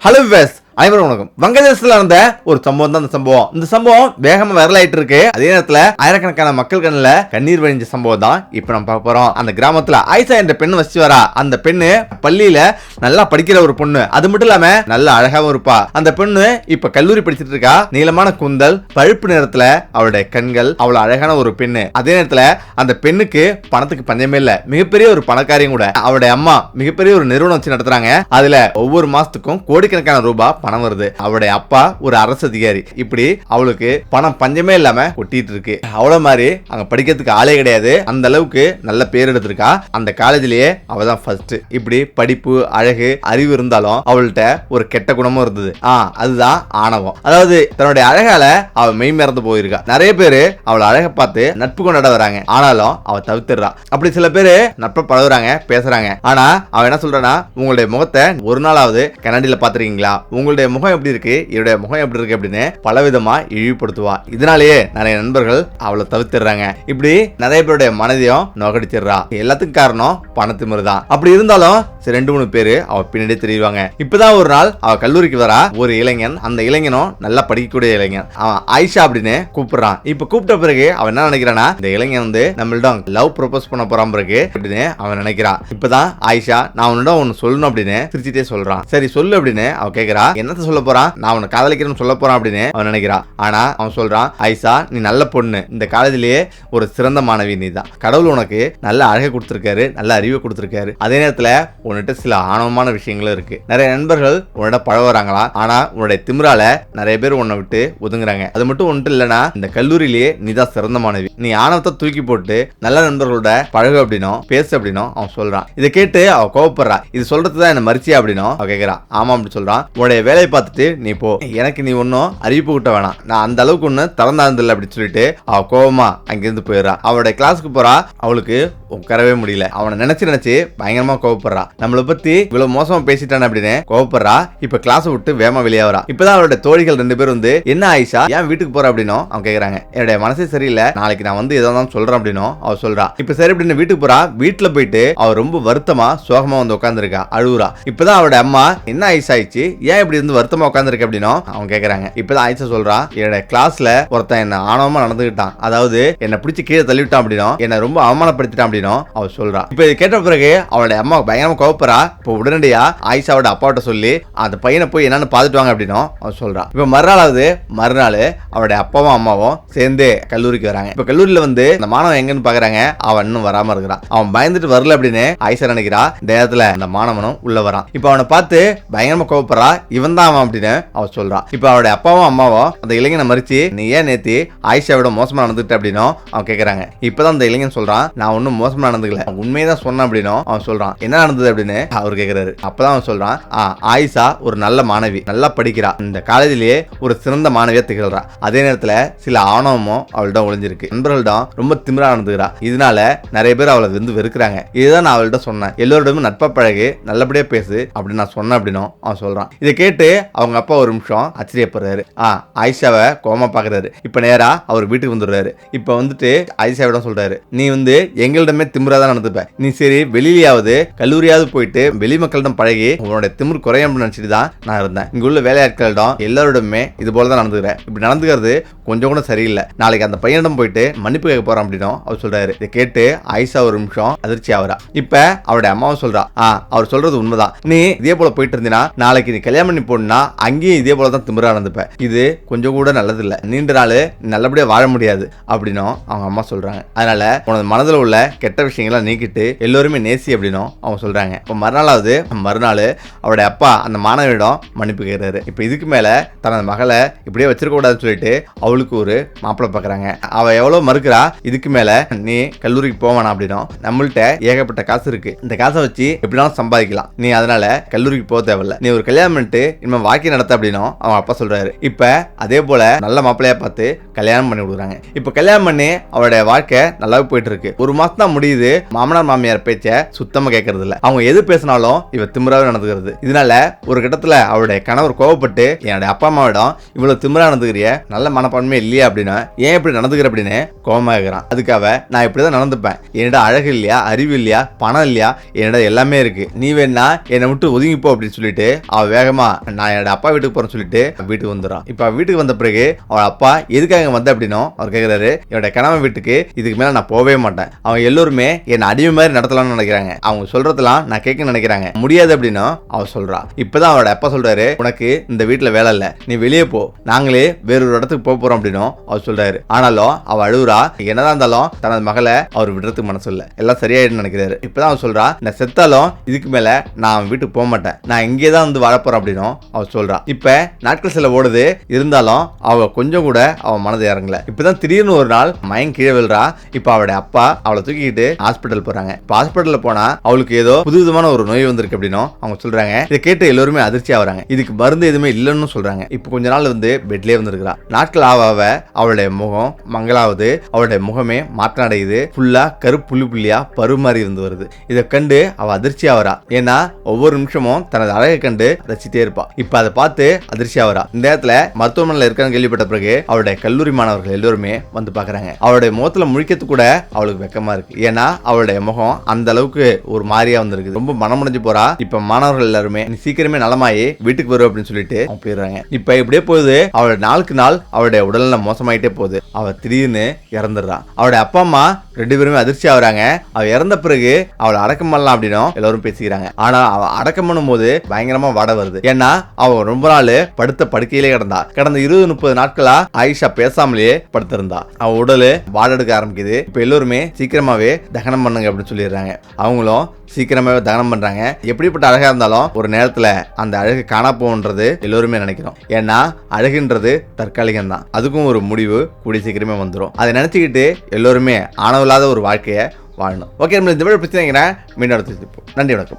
Hello wives, அனைவரும் வணக்கம். வங்கதேசத்துல நடந்த ஒரு சம்பவம் தான் இந்த சம்பவம் வேகமா வைரலாயிட்டு இருக்கு. அதே நேரத்துல ஆயிரக்கணக்கான மக்கள் கண்ணுல கண்ணீர் வழிஞ்ச சம்பவம் தான் இப்ப நம்ம பார்க்க போறோம். அந்த கிராமத்துல ஆயிஷா என்ற பெண்ணு வச்சு வரா. அந்த பெண்ணு பள்ளியில நல்லா படிக்கிற ஒரு பொண்ணு. அது மட்டும் இல்லாம நல்ல அழகாவும் இருப்பா. அந்த பெண்ணு இப்ப கல்லூரி படிச்சிட்டு இருக்கா. நீளமான கூந்தல், பழுப்பு நிறத்துல அவளுடைய கண்கள், அவ்வளவு அழகான ஒரு பெண்ணு. அதே நேரத்துல அந்த பெண்ணுக்கு பணத்துக்கு பஞ்சமே இல்ல. மிகப்பெரிய ஒரு பணக்காரியும் கூட. அவளுடைய அம்மா மிகப்பெரிய ஒரு நிறுவனம் வச்சு நடத்துறாங்க. அதுல ஒவ்வொரு மாசத்துக்கும் கோடிக்கணக்கான ரூபாய் பணம் வருது. அவளுடைய அப்பா ஒரு அரசு அதிகாரி. இப்படி அவளுக்கு பணம் பஞ்சமே இல்லாம கொட்டிட்டு இருக்கு. அவ்வளவு மாதிரி அங்க படிக்கிறதுக்கு ஆளே கிடையாது. அந்த அளவுக்கு நல்ல பேர் எடுத்திருக்கா. அந்த காலேஜ்லயே அவ தான் ஃபர்ஸ்ட். இப்படி படிப்பு, அழகு, அறிவு இருந்தாலும் அவள்கிட்ட ஒரு கெட்ட குணமும் இருந்தது. அதுதான் ஆணவம். அதாவது தன்னுடைய அழகால அவ மெய் மறந்து போயிருக்கா. நிறைய பேரு அவளை அழகை பார்த்து நட்பு கொண்டாட வராங்க. ஆனாலும் அவ தவிர்த்துறா. அப்படி சில பேரு நட்பை பழகுறாங்க, பேசுறாங்க. ஆனா அவ என்ன சொல்றானா, உங்களுடைய முகத்தை ஒரு நாளாவது கண்ணாடியில பாத்துருக்கீங்களா? உங்களுடைய முகம் எப்படி இருக்கு, இவருடைய முகம் எப்படி இருக்கு அப்படின்னு பலவிதமா இழிவுபடுத்துவா. இதனாலேயே நிறைய நண்பர்கள் அவளை தவிர்த்துறாங்க. இப்படி நிறைய பேருடைய மனதையும் நோக்கடிச்சிடுறா. எல்லாத்துக்கும் காரணம் பணத்திமிரு தான். அப்படி இருந்தாலும் 2-3 பேரு அவ பின்னாடி தெரியுவாங்க. இப்பதான் ஒரு நாள் அவ கல்லூரிக்கு வரா ஒரு இளைஞன். அந்த இளைஞனும் நல்லா படிக்கக்கூடிய இளைஞன். அவன் ஆயிஷா அப்படின்னு கூப்பிடுறான். இப்ப கூப்பிட்ட பிறகு அவன் என்ன நினைக்கிறானா, இந்த இளைஞன் வந்து நம்மளிடம் லவ் ப்ரொபோஸ் பண்ண போறான் பிறகு அப்படின்னு அவன் நினைக்கிறான். இப்பதான் ஆயிஷா, நான் உன்னிடம் ஒன்னு சொல்லணும் அப்படின்னு சிரிச்சிட்டே சொல்றான். சரி சொல்லு அப்படின்னு அவ கேக்குறா. என்னத்த சொல்ல போறான்? நான் உன்னை காதலிக்கிறேன்னு சொல்ல போறான் அப்படின்னு அவன் நினைக்கிறான். ஆனா அவன் சொல்றான், ஆயிஷா நீ நல்ல பொண்ணு, இந்த காலேஜிலேயே ஒரு சிறந்த மாணவி நீ தான். கடவுள் உனக்கு நல்ல அழகை கொடுத்திருக்காரு, நல்ல அறிவை கொடுத்திருக்காரு. அதே நேரத்துல உன்னிட்ட சில ஆணவமான விஷயங்களும் இருக்கு. நிறைய நண்பர்கள் உன்னோட பழகுறாங்களா, ஆனா உன்னுடைய திமிரால நிறைய பேர் உன்னை விட்டு ஒதுங்குறாங்க. அது மட்டும் ஒன்றும் இல்லைன்னா இந்த கல்லூரியிலேயே நீ தான் சிறந்த மாணவி. நீ ஆணவத்தை தூக்கி போட்டு நல்ல நண்பர்களோட பழகு அப்படின்னும் பேசு அப்படின்னும் அவன் சொல்றான். இதை கேட்டு அவ கோவப்படுறா. இது சொல்றதுதான் என்ன மரிச்சியா அப்படின்னும் அவ கேட்கிறா. ஆமா அப்படி சொல்றான். உன்னுடைய வேலையை பார்த்துட்டு நீ போ, எனக்கு நீ ஒன்னும் அறிவிப்பு கிட்ட வேணாம், நான் அந்த அளவுக்கு ஒண்ணு திறந்தாந்தில்ல அப்படின்னு சொல்லிட்டு அவ கோவமா அங்கிருந்து போயிடுறா. அவளுடைய கிளாஸுக்கு போறா. அவளுக்கு உட்காரவே முடியல. அவனை நினைச்சு பயங்கரமா கோவப்படுறா. நம்மளை பத்தி இவ்வளவு மோசமா பேசிட்டான் அப்படின்னு கோவப்படுறா. இப்ப கிளாஸ் விட்டு வேகமா வெளியே வரா. இப்பதான் அவருடைய தோழிகள் 2 பேர் வந்து, என்ன ஆயிஷா ஏன் வீட்டுக்கு போற அப்படின்னும் அவன் கேக்குறாங்க. என்னுடைய மனசே சரியில்லை, நாளைக்கு நான் வந்து ஏதோ தான் சொல்றேன் அப்படின்னும் அவ சொல்றா. இப்ப சரி அப்படின்னு வீட்டுக்கு போறா. வீட்டுல போயிட்டு அவ ரொம்ப வருத்தமா சோகமா வந்து உட்காந்துருக்கா, அழுவுறா. இப்பதான் அவருடைய அம்மா, என்ன ஆயிஷா ஆயிடுச்சு, ஏன் இப்படி இருந்து வருத்தமா உட்காந்துருக்க அப்படின்னும் அவன் கேக்குறாங்க. இப்பதான் ஆயிஷா சொல்றா, என்னோட கிளாஸ்ல ஒருத்தன் என்ன ஆணவமா நடந்துகிட்டான், அதாவது என்ன பிடிச்சி கீழே தள்ளிவிட்டான் அப்படின்னும் என்ன ரொம்ப அவமானப்படுத்திட்டான் அப்படின்னும் அவ சொல்றா. இப்ப இது கேட்ட பிறகு அவளுடைய அம்மா பயங்கரமா கோவப்படுறா. இப்ப உடனடியா ஆயிஷாவோட அப்பாட்ட சொல்லி அந்த பையனை போய் என்னன்னு பாத்துட்டு வாங்க அப்படின்னும் அவ சொல்றா. இப்ப மறுநாள் அவளுடைய அப்பாவும் அம்மாவும் சேர்ந்து கல்லூரிக்கு வராங்க. இப்ப கல்லூரியில வந்து அந்த மாணவன் எங்கன்னு பாக்குறாங்க. அவன் இன்னும் வராம இருக்கிறான். அவன் பயந்துட்டு வரல அப்படின்னு ஆயிஷா நினைக்கிறா. இந்த நேரத்துல அந்த மாணவனும் உள்ள வரான். இப்ப அவனை பார்த்து பயங்கரமா கோவப்படுறா. இவன் தான் அவன் அப்படின்னு அவ சொல்றான். இப்ப அவளுடைய அப்பாவும் அம்மாவும் அந்த இளைஞனை மறிச்சு, நீ ஏன் நேத்தி ஆயிஷாவோட மோசமா நடந்துட்டு அப்படின்னும் அவன் கேக்குறாங்க. இப்பதான் அந்த இளைஞன் சொல்றான், நான் ஒன்னும் மோசமா நடந்துக்கல, உண்மையதான் சொன்ன அப்படின்னும் அவன் சொல்றான். என்ன நடந்தது அப்படின்னு அவர் கேக்குறாரு. அப்பதான் அவன் சொல்றான், ஆயிஷா ஒரு நல்ல மாணவி, நல்லா படிக்கிறா, இந்த காலேஜிலேயே ஒரு சிறந்த மாணவியா திகழ்றா. அதே நேரத்துல சில ஆணவமும் அவள்கிட்ட ஒளிஞ்சிருக்கு. நண்பர்களிடம் ரொம்ப திமிரா நடந்துக்கிறா. இதனால நிறைய பேர் அவளை வந்து வெறுக்கிறாங்க. இதுதான் நான் அவள்கிட்ட சொன்னேன், எல்லோரிடமும் நட்பா பழகு, நல்லபடியா பேசு அப்படின்னு நான் சொன்னேன் அப்படின்னும் அவன் சொல்றான். இதை கேட்டு அவங்க அப்பா ஒரு நிமிஷம் ஆச்சரியப்படுறாரு. ஆயிஷாவை கோமா பாக்குறாரு. இப்ப நேரா அவர் வீட்டுக்கு வந்துடுறாரு. இப்ப வந்துட்டு ஆயிஷாவிடம் சொல்றாரு, நீ வந்து எங்களிடமே திமிராதான் நடந்துப்ப, நீ சரி வெளியிலாவது கல்லூரியாவது போயிட்டு வெளி மக்களிடம் பழகி உன்னோட திமிர் குறையும் நினைச்சிட்டு தான் நான் இருந்தேன். இங்க உள்ள வேலையாட்களிடம் எல்லாரோடமே இது போலதான் நடந்துக்கிறேன். இப்படி நடந்துக்கிறது கொஞ்சம் கூட சரியில்லை. நாளைக்கு அந்த பையனிடம் போயிட்டு மன்னிப்பு கேட்க போறான் அப்படின்னு அவர் சொல்றாரு. இதை கேட்டு ஆயிஷா ஒரு நிமிஷம் அதிர்ச்சி ஆகுறா. இப்ப அவருடைய அம்மாவும் சொல்றா, அவர் சொல்றது உண்மைதான், நீ இதே போல போயிட்டு இருந்தீனா நாளைக்கு நீ கல்யாணம் பண்ணி போனா அங்கேயும் இதே போலதான் திமிரா நடந்துப்ப, இது கொஞ்சம் கூட நல்லது இல்ல, நீண்ட நாள் நல்லபடியா வாழ முடியாது அப்படின்னும் அவங்க அம்மா சொல்றாங்க. அதனால உனது மனதில் உள்ள கெட்ட விஷயங்களை நீக்கிட்டு எல்லோருமே நேசி அப்படின்னும் அவங்க சொல்றாங்க. இப்ப மறுநாள் அவருடைய அப்பா அந்த மாணவியிடம் மன்னிப்பு கேட்கிறாரு. இப்ப இதுக்கு மேல தனது மகளை இப்படியே வச்சிருக்க கூடாதுன்னு சொல்லிட்டு அவளுக்கு ஒரு மாப்பிள்ளை பாக்குறாங்க. அவ எவ்வளவு மறுக்கிறா, இதுக்கு மேல நீ கல்லூரிக்கு போவானா அப்படின்னும், நம்மள்ட்ட ஏகப்பட்ட காசு இருக்கு, இந்த காசை வச்சு எப்படினாலும் சம்பாதிக்கலாம், நீ அதனால கல்லூரிக்கு போக தேவையில்ல, நீ ஒரு கல்யாணம் பண்ணிட்டு இனிமே வாழ்க்கை நடத்த அப்படின்னும் அவங்க அப்பா சொல்றாரு. இப்ப அதே போல நல்ல மாப்பிள்ளையா பார்த்து கல்யாணம் பண்ணி கொடுக்குறாங்க. இப்ப கல்யாணம் பண்ணி அவருடைய வாழ்க்கை நல்லாவே போயிட்டு இருக்கு. ஒரு மாசம் தான் முடியுது. மாமனார் மாமியார் பேச்ச சுத்தமா கேட்கறது இல்ல. அவங்க எது பேசினாலும் இவ திமிராவே நடந்துக்கிறது. இதனால ஒரு கட்டத்துல அவருடைய கணவர் கோவப்பட்டு, என்னுடைய அப்பா அம்மாவிடம் இவ்வளவு திமிரா நடந்துக்கிறிய, நல்ல மனப்பான்மை இல்லையா அப்படின்னா, ஏன் இப்படி நடந்துக்கிற அப்படின்னு கோவமா இருக்கிறான். அதுக்காக நான் இப்படிதான் நடந்துப்பேன், என்னோட அழகு இல்லையா, அறிவு இல்லையா, பணம் இல்லையா, என்னோட எல்லாமே இருக்கு, நீ வேணா என்னை விட்டு ஒதுங்கிப்போ அப்படின்னு சொல்லிட்டு அவ வேகமா நான் என்னோட அப்பா வீட்டுக்கு போறேன்னு சொல்லிட்டு வீட்டுக்கு வந்துடும். இப்ப வீட்டுக்கு வந்த பிறகு அவள் அப்பா எதுக்காக வந்த அப்படின்னும் அவர் கேட்கிறாரு. என்னோட கணவன் வீட்டுக்கு இதுக்கு மேல நான் போவே மாட்டேன், அவங்க எல்லோருமே என்ன அடிமை மாதிரி நடத்தலாம்னு நினைக்கிறாங்க, அவங்க சொல்றதெல்லாம் நான் கேட்க நினைக்கிறாங்க, முடியாது அப்படின்னு அவர் சொல்றா. இப்பதான் அவரோட அப்பா சொல்றாரு, உனக்கு இந்த வீட்டுல வேலை இல்ல, நீ வெளியே போ, நாங்களே வேறொரு இடத்துக்கு போறோம் அப்படின்னு அவர் சொல்றாரு. ஆனாலும் அவ அழுவுறா. என்னதான் இருந்தாலும் தனது மகளை அவர் விடுறதுக்கு மனசு இல்ல, எல்லாம் சரியாயிடும் நினைக்கிறாரு. இப்பதான் அவர் சொல்றா, நான் செத்தாலும் இதுக்கு மேல நான் அவன் வீட்டுக்கு போக மாட்டேன், நான் இங்கே தான் வந்து வாழப்போறேன் அப்படின்னு அவர் சொல்றா. இப்ப நாட்கள் சில ஓடுது, இருந்தாலும் அவ கொஞ்சம் கூட அவன் மனது இறங்கல. இப்பதான் திடீர்னு ஒரு நாள் மயங்கி கீழே விழுறா. இப்ப அவளுடைய அப்பா அவளை தூக்கிட்டு ஹாஸ்பிட்டல் போறாங்க. இப்ப ஹாஸ்பிட்டல்ல போனா அவளுக்கு ஏதோ புதுவிதமான ஒரு நோய் வந்திருக்கு அப்படின்னு அவங்க சொல்றாங்க. இதை கேட்டு எல்லாருமே அதிர்ச்சி ஆகுறாங்க. இதுக்கு மருந்து எதுவுமே இல்லைன்னு சொல்றாங்க. இப்ப கொஞ்ச நாள் வந்து பெட்லயே வந்துருக்கா. நாட்கள் ஆவ அவளுடைய முகம் மங்களாவது, அவளுடைய முகமே மாற்றம் அடையுது, ஃபுல்லா கருப்பு புள்ளி புள்ளியா பரு மாதிரி இருந்து வருது. இதை கண்டு அவ அதிர்ச்சி ஆகிறா. ஏன்னா ஒவ்வொரு நிமிஷமும் தனது அழகை கண்டு ரசித்தே இருப்பா. இப்ப அதை பார்த்து அதிர்ச்சி ஆகிறா. இந்த நேரத்துல மருத்துவமனையில் இருக்கான்னு கேள்விப்பட்ட பிறகு அவளுடைய கல்லூரி மாணவர்கள் எல்லாருமே வந்து பாக்குறாங்க. அவளுடைய முகத்துல முழிக்கிறது கூட அவளுக்கு வெக்கமா இருக்கு. ஏன்னா அவளுடைய முகம் அந்த அளவுக்கு ஒரு மாதிரியா வந்திருக்கு. ரொம்ப மனமுடைஞ்சு போறா. இப்ப மாணவர்கள் எல்லாருமே நீ சீக்கிரமே நலமாயி வீட்டுக்கு வரும் அப்படின்னு சொல்லிட்டு அவங்க போயிடுறாங்க. இப்ப இப்படியே போகுது. அவளுடைய நாளுக்கு நாள் அவளுடைய உடல்நலம் மோசமாயிட்டே போகுது. அவ திடீர்னு இறந்துடுறா. அவளுடைய அப்பா அம்மா 2 பேருமே அதிர்ச்சி ஆகுறாங்க. அவ இறந்த பிறகு அவளை அடக்கம் பண்ணலாம் அப்படின்னு எல்லாரும் பேசிக்கிறாங்க. ஆனா அவ அடக்கம் பண்ணும் போது பயங்கரமா வாட வருது. ஏன்னா அவ ரொம்ப நாள் படுத்த படுக்கையிலே கிடந்தா. கடந்த 20-30 நாட்களா ஆயிஷா பேசாமலேயே படுத்திருந்தா. அவ உடலு வாடெடுக்க ஆரம்பிக்குது. இப்ப எல்லோருமே சீக்கிரமாவே தகனம் பண்ணுங்க அப்படின்னு சொல்லிடுறாங்க. அவங்களும் சீக்கிரமாவே தகனம் பண்றாங்க. எப்படிப்பட்ட அழகா இருந்தாலும் ஒரு நேரத்துல அந்த அழகு காணா போன்றது எல்லோருமே நினைக்கிறோம். ஏன்னா அழகுன்றது தற்காலிகம் தான், அதுக்கும் ஒரு முடிவு கூடிய சீக்கிரமே வந்துடும். அதை நினைச்சுக்கிட்டு எல்லோருமே ஆணவ இல்லாத ஒரு வாழ்க்கையை வாழணும். ஓகே, நம்ம இந்த வீடியோ பிரச்சனை மீண்டும் அடுத்து. நன்றி, வணக்கம்.